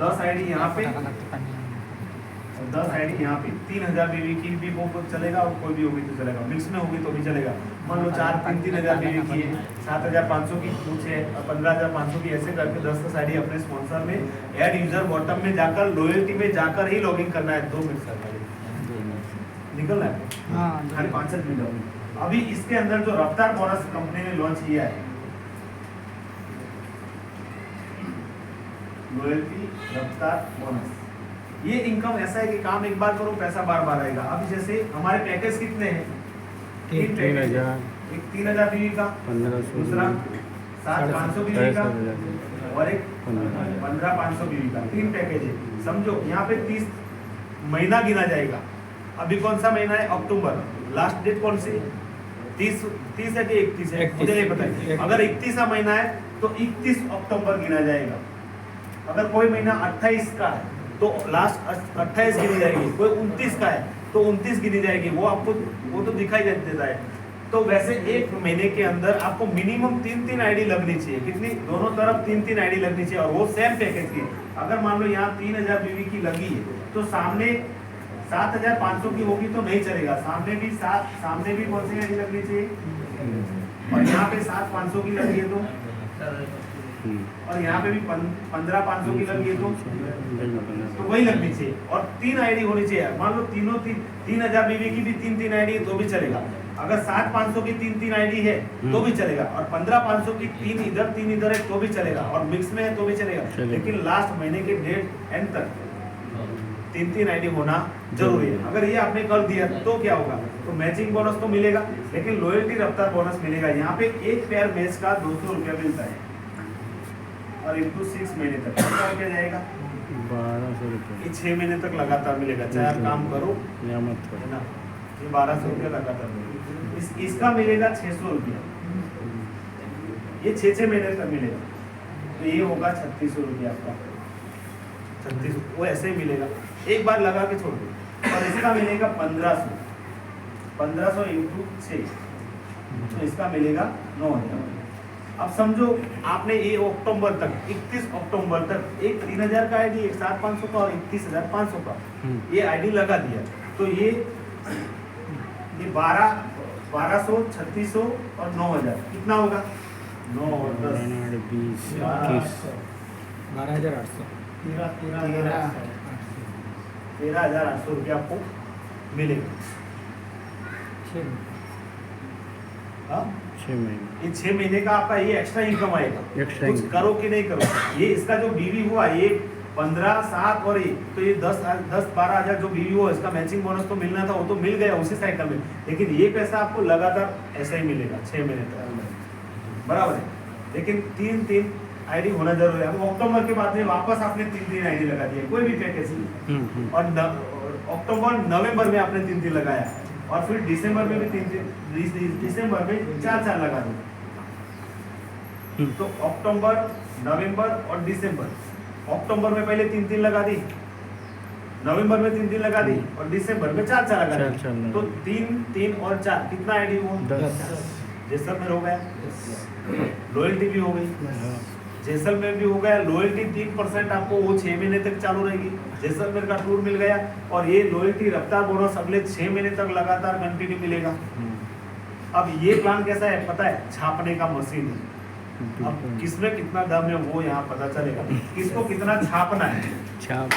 10 ID यहाँ पे, 10 ID यहाँ पे। 3000 बीवी की भी वो चलेगा और कोई भी होगी तो चलेगा, मिक्स में होगी तो भी चलेगा। मान लो 3000 बीवी की है, 7500 की कुछ है और 15500 की, ऐसे करके 10 आईडी अपने स्पॉन्सर में ऐड यूजर बॉटम में जाकर लॉयल्टी में जाकर ही लॉगिन करना है। 2 मिनट करना है, निकलना है खाली 5 मिनट। अभी इसके अंदर जो रफ्तार बोनस कंपनी ने लॉन्च किया है, लॉयल्टी रफ्तार बोनस, ये इनकम ऐसा है कि काम एक बार करो पैसा बार बार आएगा। अभी जैसे हमारे पैकेज कितने हैं? 3000, एक 3000 बीवी का, दूसरा 7500 बीवी का और एक 15500 बीवी का, 3 पैकेज है। समझो यहाँ पे 30 महीना गिना जाएगा। अभी कौन सा महीना है? अक्टूबर। लास्ट डेट कौन सी? 30 है कि 31 है? मुझे नहीं पता है। अगर 31 का महीना है तो 31 अक्टूबर गिना जाएगा। अगर कोई महीना 28 का है तो लास्ट 28 गिनी जाएगी। कोई 29 का है तो 29 गिनी जाएगी। वो आपको वो तो दिखाई देता है। तो वैसे एक महीने के अंदर आपको मिनिमम 3 आईडी लगनी चाहिए। कितनी? दोनों तरफ 3 आईडी लगनी चाहिए और वो सेम पैकेज की। अगर मान लो यहाँ 3000 बीवी की लगी है तो सामने 7500 की होगी तो नहीं चलेगा। सामने भी कौन सी आईडी लगनी चाहिए और यहाँ पे 7500 की लगी है तो, और यहाँ पे भी 15500 की लगी है तो वही लगनी चाहिए। और 3 आईडी होनी चाहिए। मान लो 3000 बीवी की भी 3 आईडी है तो भी चलेगा। अगर 7500 की 3 आईडी है तो भी चलेगा और 15500 की 3 इधर है तो भी चलेगा और मिक्स में है तो भी चलेगा। लेकिन लास्ट महीने के डेट एंड तक 3 आईडी होना जरूरी है। अगर ये आपने कर दिया तो क्या होगा? तो मैचिंग बोनस तो मिलेगा लेकिन लॉयल्टी रफ्तार बोनस मिलेगा। यहाँ पे एक पेयर मैच का 200 रुपया मिलता है और इंटू 6 महीने तक कितना रुपया जाएगा? 1200 रुपये। ये 6 महीने तक लगातार मिलेगा, चाहे आप काम करो या मत करो, है ना। ये 1200 रुपया लगातार मिलेगा। इसका मिलेगा 600 रुपया, ये 6 महीने तक मिलेगा तो ये होगा 3600 रुपया आपका। 3600 वो ऐसे ही मिलेगा, एक बार लगा के छोड़ दो। और इसका मिलेगा 1500 इंटू 6 तो इसका मिलेगा 9000। अब समझो आपने ये अक्टूबर तक 31 अक्टूबर तक एक 3000 का आईडी, एक 7500 का और 31500 का ये आईडी लगा दिया तो ये 1200, 3600 और 9000 कितना होगा? 9 और 10 20, 21, 12800, 13,800 रुपया आपको मिलेगा। 6 महीने। ये 6 महीने का आपका ये एक्स्ट्रा इनकम आएगा। एक्स्ट्रा कुछ इनकम। करो कि नहीं करो, ये इसका जो बीवी हुआ ये 15, 7 और ये तो ये 10-12 हजार जो बीवी हुआ इसका मैचिंग बोनस तो मिलना था, वो तो मिल गया उसी साइकिल में। लेकिन ये पैसा आपको लगातार ऐसा ही मिलेगा 6 महीने तक, बराबर है। लेकिन 3 आईडी होना जरूरी है। अब अक्टूबर के बाद में वापस आपने 3 आईडी लगा दिया, कोई भी पैकेज और अक्टूबर नवंबर में आपने 3 लगाया और फिर दिसंबर में भी 3 दिसंबर में 4 लगा दिया। तो अक्टूबर, नवंबर और दिसंबर, अक्टूबर में पहले 3 लगा दी, नवंबर में 3 लगा दी और दिसंबर में 4 लगा दी। तो 3 और 4 कितना आईडी हुआ? 10। जैसलमेर हो गया, लॉयल्टी भी हो गई, जैसलमेर भी हो गया। लॉयल्टी 3% आपको वो 6 महीने तक चालू रहेगी। जैसलमेर का टूर मिल गया और ये लॉयल्टी रफ्तार बोनस अगले 6 महीने तक लगातार कंटिन्यू मिलेगा। अब ये प्लान कैसा है पता है? छापने का मशीन है। अब किसमें कितना दम है वो यहाँ पता चलेगा, किसको कितना छापना है। छाप